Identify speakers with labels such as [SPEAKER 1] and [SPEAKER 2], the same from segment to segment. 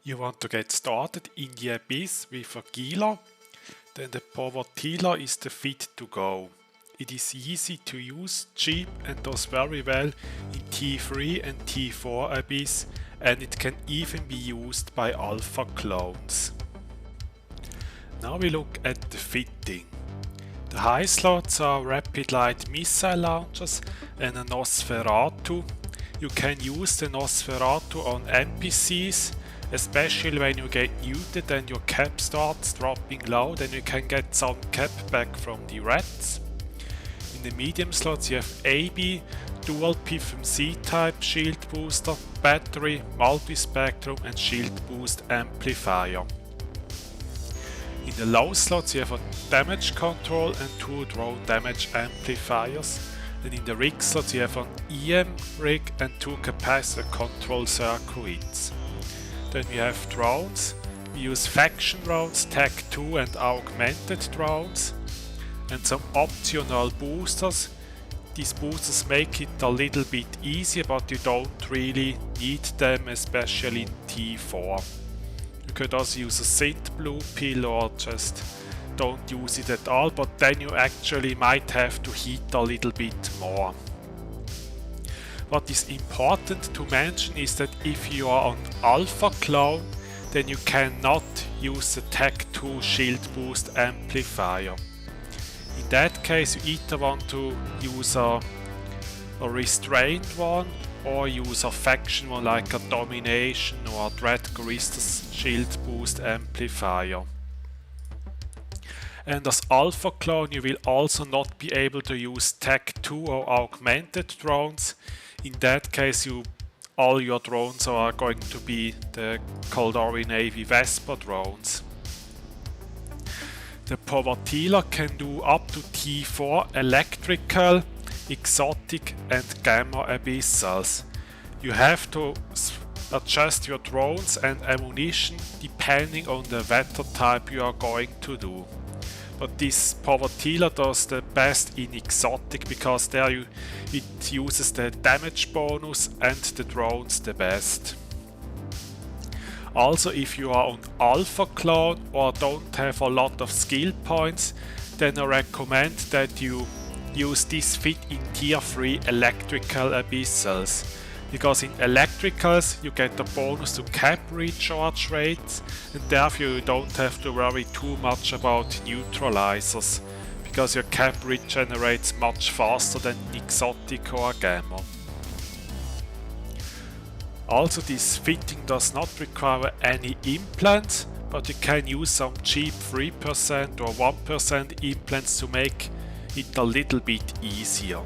[SPEAKER 1] You want to get started in the Abyss with a Gila, then the Povertila is the fit to go. It is easy to use, cheap and does very well in T3 and T4 Abyss, and it can even be used by alpha clones. Now we look at the fitting. The high slots are rapid light missile launchers and a Nosferatu. You can use the Nosferatu on NPCs, especially when you get muted and your cap starts dropping low, then you can get some cap back from the rats. In the medium slots you have AB, dual PFMC type shield booster, battery, multi-spectrum and shield boost amplifier. In the low slots you have a damage control and 2 drone damage amplifiers. And in the rig slots you have an EM rig and 2 capacitor control circuits. Then we have drones. We use faction drones, Tech 2 and augmented drones. And some optional boosters. These boosters make it a little bit easier, but you don't really need them, especially in T4. You could also use a Synth blue pill or just don't use it at all, but then you actually might have to heat a little bit more. What is important to mention is that if you are on alpha clone, then you cannot use the Tech 2 shield boost amplifier. In that case you either want to use a restrained one or use a faction one like a Domination or a Drekavac shield boost amplifier. And as alpha clone you will also not be able to use Tech 2 or augmented drones. In that case all your drones are going to be the Caldari Navy Vespa drones. The Povertila can do up to T4 electrical, exotic and Gamma Abyssals. You have to adjust your drones and ammunition depending on the weather type you are going to do. But this Povertila does the best in exotic because there it uses the damage bonus and the drones the best. Also, if you are on alpha clone or don't have a lot of skill points, then I recommend that you use this fit in tier 3 electrical abyssals. Because in electricals you get a bonus to cap recharge rates, and therefore you don't have to worry too much about neutralizers, because your cap regenerates much faster than exotic or gamma. Also, this fitting does not require any implants, but you can use some cheap 3% or 1% implants to make it a little bit easier.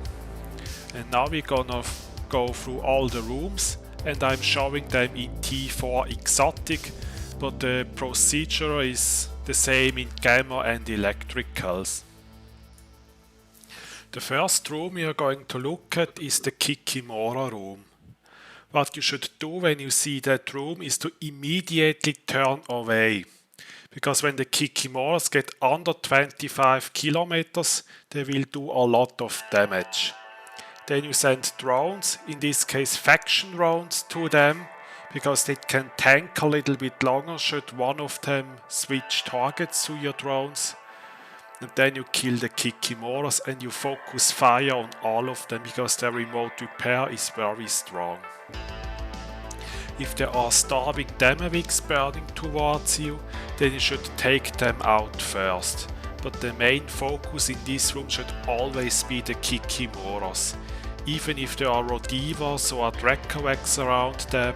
[SPEAKER 1] And now we're gonna go through all the rooms, and I'm showing them in T4 exotic, but the procedure is the same in gamma and electricals. The first room we are going to look at is the Kikimora room. What you should do when you see that room is to immediately turn away, because when the Kikimoras get under 25 kilometers they will do a lot of damage. Then you send drones, in this case faction drones, to them, because they can tank a little bit longer should one of them switch targets to your drones. And then you kill the Kikimoras and you focus fire on all of them, because their remote repair is very strong. If there are starving Drekavacs burning towards you, then you should take them out first. But the main focus in this room should always be the Kikimoras. Even if there are Rodivas or Drekavacs around them,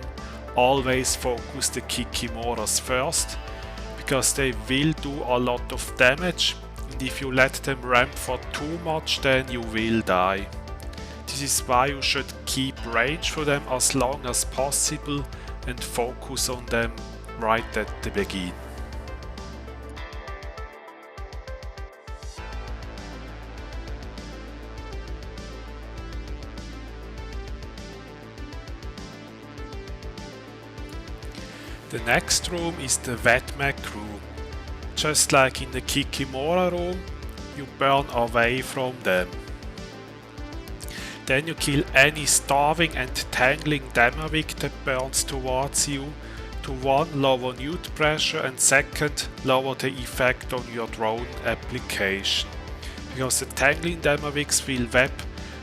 [SPEAKER 1] always focus the Kikimoras first, because they will do a lot of damage, and if you let them ramp for too much then you will die. This is why you should keep range for them as long as possible and focus on them right at the beginning. The next room is the Vedmak room. Just like in the Kikimora room, you burn away from them. Then you kill any starving and tangling Drekavac that burns towards you, to one, lower newt pressure, and second, lower the effect on your drone application. Because the tangling dynamics will web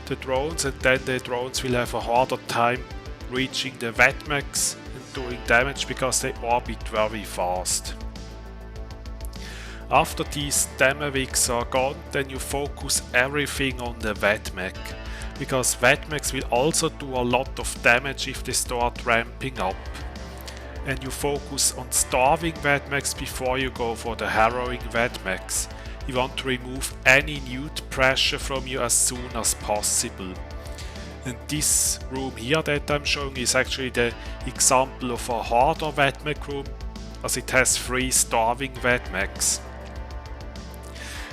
[SPEAKER 1] the drones, and then the drones will have a harder time reaching the Vedmaks and doing damage because they orbit very fast. After these dynamics are gone, then you focus everything on the Vedmak, because Vedmaks will also do a lot of damage if they start ramping up. And you focus on starving Vedmaks before you go for the harrowing Vedmaks. You want to remove any newt pressure from you as soon as possible. And this room here that I'm showing is actually the example of a harder Vedmak room, as it has 3 starving Vedmaks.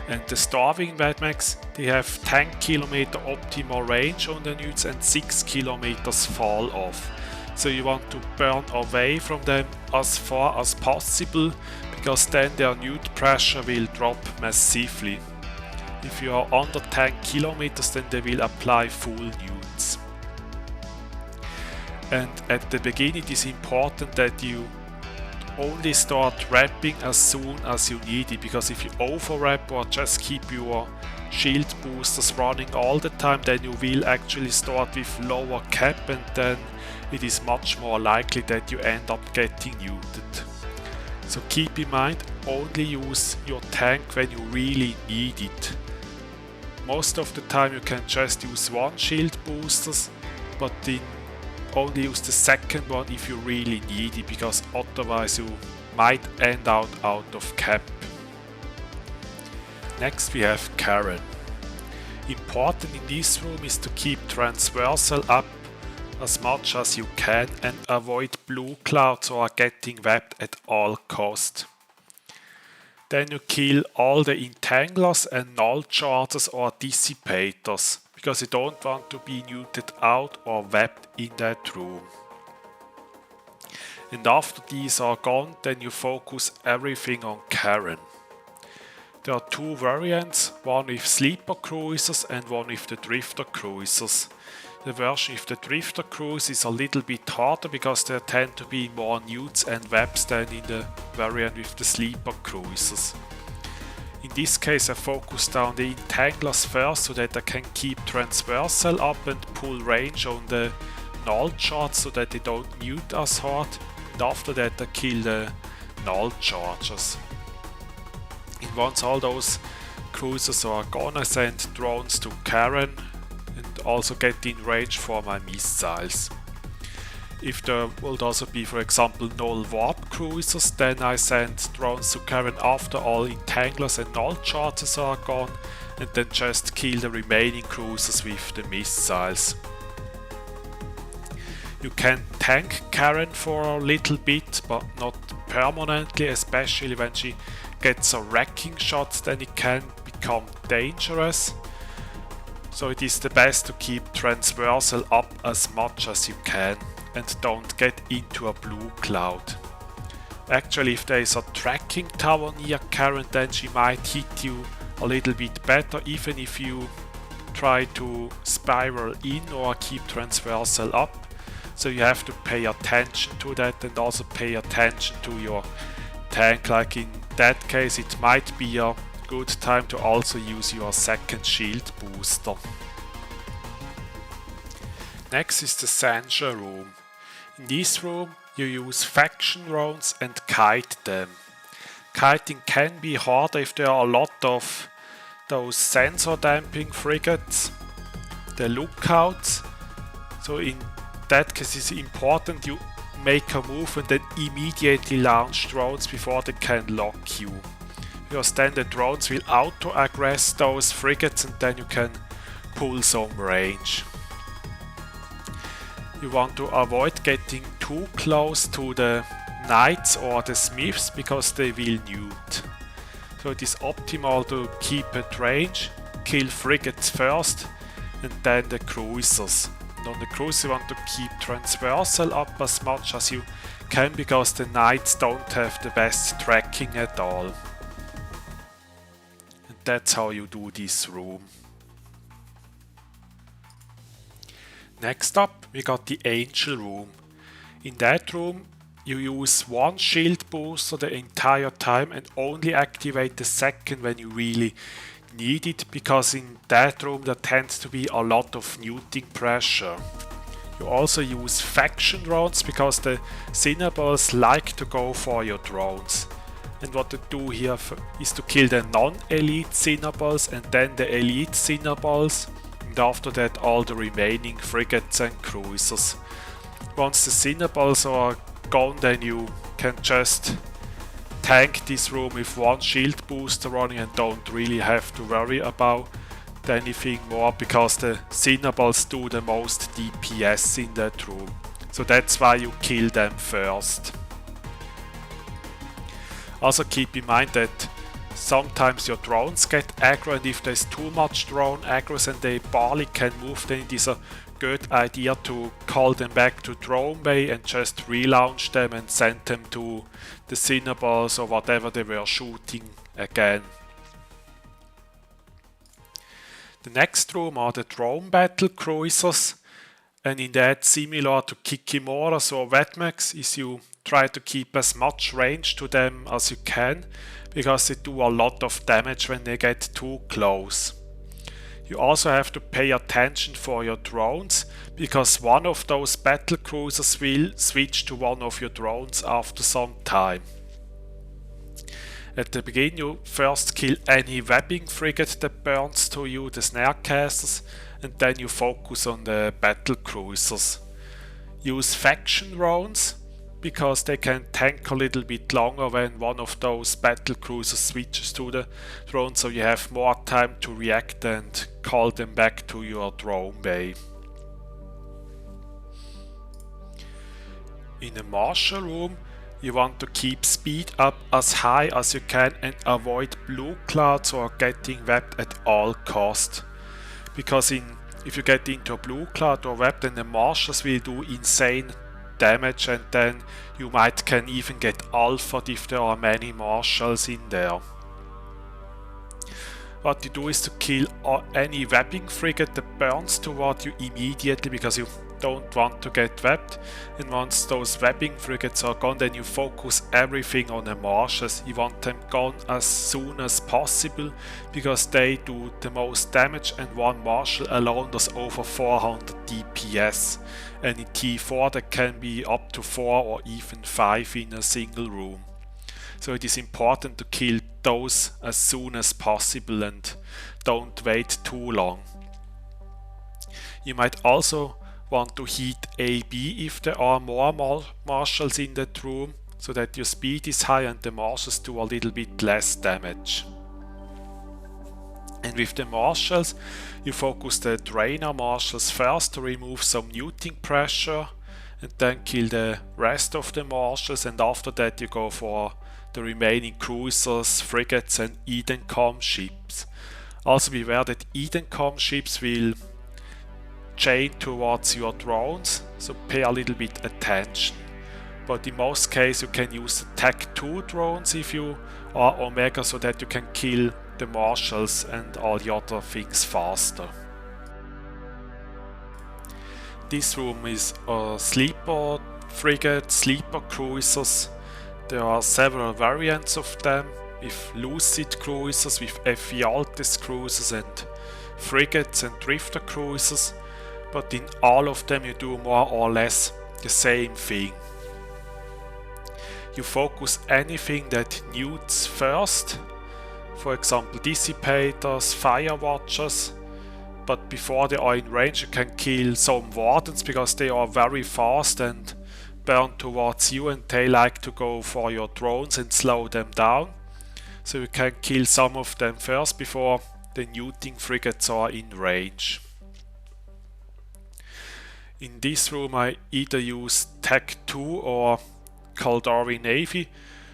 [SPEAKER 1] And the starving Vedmaks, they have 10 km optimal range on the newts and 6 km fall off. So you want to burn away from them as far as possible, because then their newt pressure will drop massively. If you are under 10 km, then they will apply full newts. And at the beginning it is important that you only start wrapping as soon as you need it, because if you overwrap or just keep your shield boosters running all the time, then you will actually start with lower cap, and then it is much more likely that you end up getting neuted. So keep in mind, only use your tank when you really need it. Most of the time you can just use one shield boosters, but then only use the second one if you really need it, because otherwise you might end out of cap. Next we have Karen. Important in this room is to keep transversal up as much as you can and avoid blue clouds or getting webbed at all cost. Then you kill all the entanglers and null chargers or dissipators, because you don't want to be neuted out or webbed in that room. And after these are gone, then you focus everything on Karen. There are 2 variants, one with sleeper cruisers and one with the drifter cruisers. The version with the drifter cruise is a little bit harder because there tend to be more newts and webs than in the variant with the sleeper cruisers. In this case I focused on the entanglers first, so that I can keep transversal up and pull range on the null charts so that they don't newt as hard, and after that I kill the null chargers. And once all those cruisers are gone, I send drones to Karen and also get in range for my missiles. If there would also be, for example, null warp cruisers, then I send drones to Karen after all entanglers and null charges are gone, and then just kill the remaining cruisers with the missiles. You can tank Karen for a little bit, but not permanently, especially when she gets a wrecking shot, then it can become dangerous. So it is the best to keep transversal up as much as you can and don't get into a blue cloud. Actually, if there is a tracking tower near Karen, then she might hit you a little bit better, even if you try to spiral in or keep transversal up. So you have to pay attention to that, and also pay attention to your tank. Like in that case, it might be a good time to also use your second shield booster. Next is the Sansha room. In this room you use faction drones and kite them. Kiting can be harder if there are a lot of those sensor damping frigates, the lookouts. So in that case it's important you make a move and then immediately launch drones before they can lock you. Because then the drones will auto-aggress those frigates and then you can pull some range. You want to avoid getting too close to the knights or the smiths, because they will newt. So it is optimal to keep at range, kill frigates first and then the cruisers. And on the cruisers you want to keep transversal up as much as you can, because the knights don't have the best tracking at all. That's how you do this room. Next up we got the Angel room. In that room you use one shield booster the entire time and only activate the second when you really need it, because in that room there tends to be a lot of neuting pressure. You also use faction drones because the Cinnaballs like to go for your drones. And what to do here is to kill the non-elite Cinnaballs and then the elite Cinnaballs, and after that all the remaining frigates and cruisers. Once the Cinnaballs are gone, then you can just tank this room with one shield booster running and don't really have to worry about anything more, because the Cinnaballs do the most DPS in that room. So that's why you kill them first. Also keep in mind that sometimes your drones get aggro, and if there's too much drone aggro and they barely can move, then it is a good idea to call them back to drone bay and just relaunch them and send them to the Cinnaballs or whatever they were shooting again. The next room are the drone Battlecruisers, and in that, similar to Kikimora or Vedmak, is you try to keep as much range to them as you can, because they do a lot of damage when they get too close. You also have to pay attention for your drones, because one of those Battlecruisers will switch to one of your drones after some time. At the beginning you first kill any webbing frigate that burns to you, the snarecasters, and then you focus on the Battlecruisers. Use faction drones, because they can tank a little bit longer when one of those Battlecruisers switches to the drone, so you have more time to react and call them back to your drone bay. In the Marshal room, you want to keep speed up as high as you can and avoid blue clouds or getting webbed at all cost. Because if you get into a blue cloud or web, then the Marshals will do insane damage, and then you can even get alphaed if there are many Marshals in there. What you do is to kill any webbing frigate that burns toward you immediately, because you don't want to get webbed. And once those webbing frigates are gone, then you focus everything on the Marshals. You want them gone as soon as possible, because they do the most damage, and one Marshal alone does over 400 DPS. And in T4 that can be up to 4 or even 5 in a single room. So it is important to kill those as soon as possible and don't wait too long. You might also want to hit AB if there are more Marshals in that room, so that your speed is high and the Marshals do a little bit less damage. And with the Marshals, you focus the Drainer Marshals first to remove some neuting pressure, and then kill the rest of the Marshals, and after that you go for the remaining cruisers, frigates and Edencom ships. Also beware that Edencom ships will chain towards your drones, so pay a little bit attention. But in most cases you can use the Tech 2 drones if you are Omega, so that you can kill the Marshals and all the other things faster. This room is a sleeper frigate, sleeper cruisers. There are several variants of them, with Lucid cruisers, with Ephialtes cruisers and frigates and drifter cruisers, but in all of them you do more or less the same thing. You focus anything that newts first, for example dissipators, fire watchers, but before they are in range you can kill some wardens, because they are very fast and burn towards you, and they like to go for your drones and slow them down. So you can kill some of them first before the neuting frigates are in range. In this room I either use Tech 2 or Caldari Navy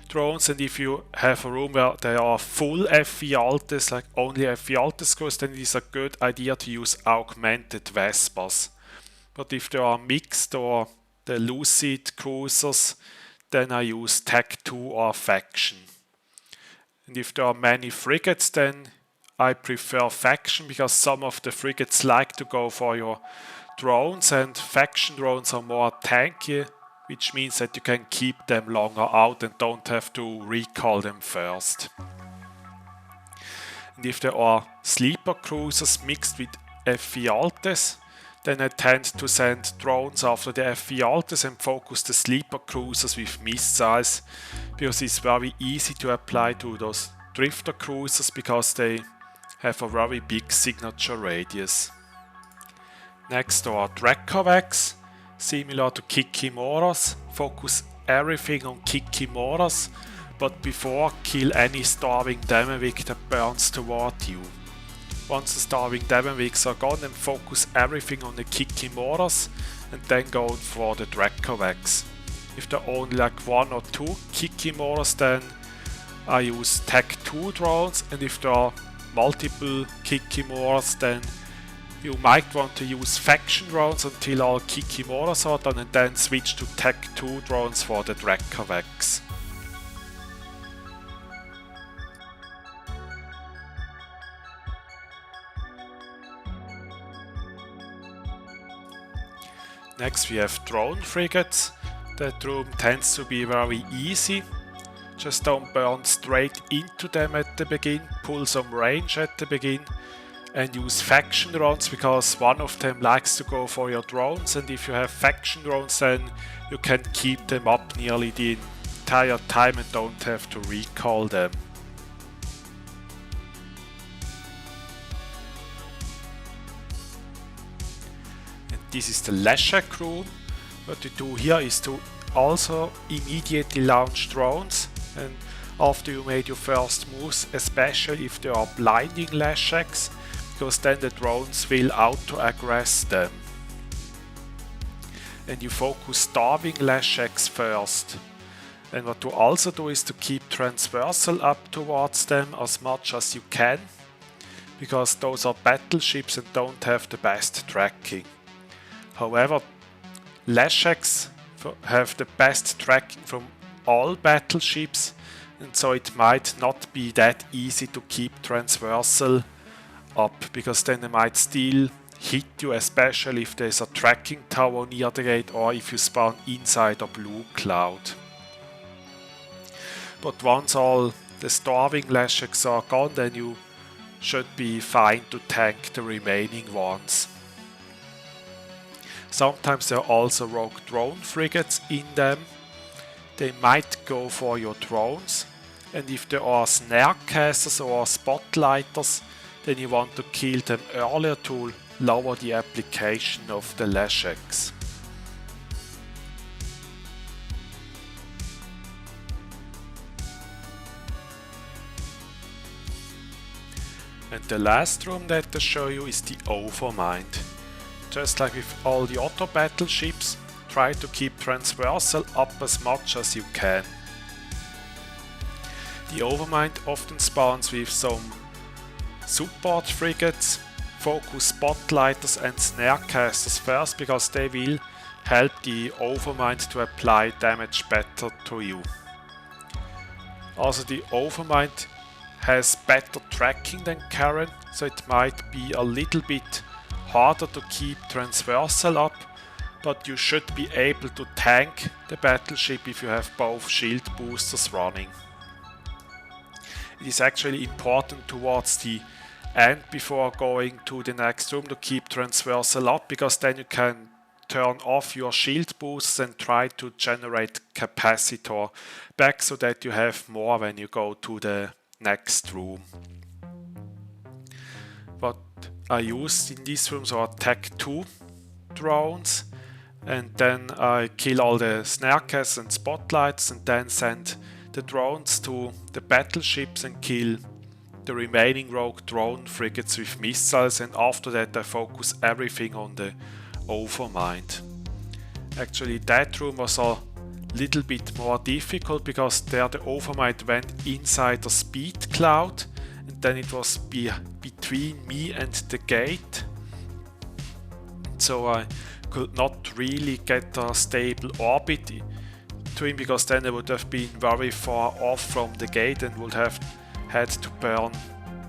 [SPEAKER 1] drones, and if you have a room where there are full Ephialtes, like only Ephialtes crews, then it is a good idea to use augmented Vespers. But if there are mixed or the Lucid cruisers, then I use Tech 2 or Faction. And if there are many frigates, then I prefer Faction, because some of the frigates like to go for your drones, and Faction drones are more tanky which means that you can keep them longer out and don't have to recall them first. And if there are sleeper cruisers mixed with Ephialtes, then I tend to send drones after the Ephialtes and focus the sleeper cruisers with missiles, because it's very easy to apply to those drifter cruisers because they have a very big signature radius. Next are Drekavacs, similar to Kikimoras. Focus everything on Kikimoras, but before kill any starving Drekavac that burns toward you. Once the starving Drekavacs are gone, then focus everything on the Kikimoras and then go for the Drekavacs. If there are only like 1 or 2 Kikimoras, then I use Tech 2 drones, and if there are multiple Kikimoras, then you might want to use faction drones until all Kikimoras are done and then switch to Tech 2 drones for the Drekavacs. Next we have drone frigates. That room tends to be very easy. Just don't burn straight into them at the begin, pull some range at the begin, and use faction drones because one of them likes to go for your drones, and if you have faction drones then you can keep them up nearly the entire time and don't have to recall them. This is the Leshak room. What you do here is to also immediately launch drones, and after you made your first moves, especially if there are blinding Leshaks, because then the drones will auto-aggress them. And you focus starving Leshaks first. And what you also do is to keep transversal up towards them as much as you can, because those are battleships and don't have the best tracking. However, Leshaks have the best tracking from all battleships, and so it might not be that easy to keep transversal up, because then they might still hit you, especially if there's a tracking tower near the gate or if you spawn inside a blue cloud. But once all the starving Leshaks are gone, then you should be fine to tank the remaining ones. Sometimes there are also rogue drone frigates in them. They might go for your drones, and if there are snare casters or spotlighters, then you want to kill them earlier to lower the application of the Leshaks. And the last room that I show you is the Overmind. Just like with all the other battleships, try to keep transversal up as much as you can. The Overmind often spawns with some support frigates. Focus spotlighters and snare casters first, because they will help the Overmind to apply damage better to you. Also, the Overmind has better tracking than Karen, so it might be a little bit harder to keep transversal up, but you should be able to tank the battleship if you have both shield boosters running. It is actually important towards the end before going to the next room to keep transversal up, because then you can turn off your shield boosters and try to generate capacitor back so that you have more when you go to the next room. What I used in these rooms are Tech 2 drones, and then I kill all the snare casts and spotlights and then send the drones to the battleships and kill the remaining rogue drone frigates with missiles, and after that I focus everything on the Overmind. Actually, that room was a little bit more difficult because there the Overmind went inside the speed cloud, and then it was between me and the gate, so I could not really get a stable orbit to him, because then I would have been very far off from the gate and would have had to burn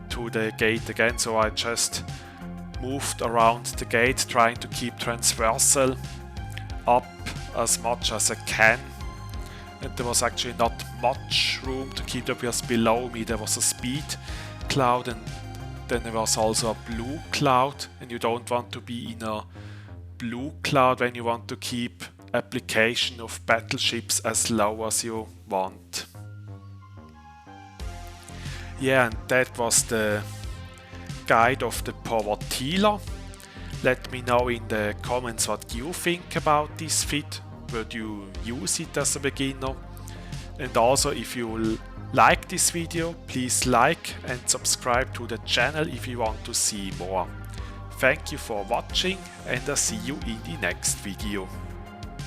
[SPEAKER 1] to the gate again. So I just moved around the gate trying to keep transversal up as much as I can. And there was actually not much room to keep up, because below me there was a speed cloud, and then there was also a blue cloud, and you don't want to be in a blue cloud when you want to keep application of battleships as low as you want. Yeah, and that was the guide of the Povertila. Let me know in the comments what you think about this fit. Would you use it as a beginner? And also, if you like this video, please like and subscribe to the channel if you want to see more. Thank you for watching, and I'll see you in the next video.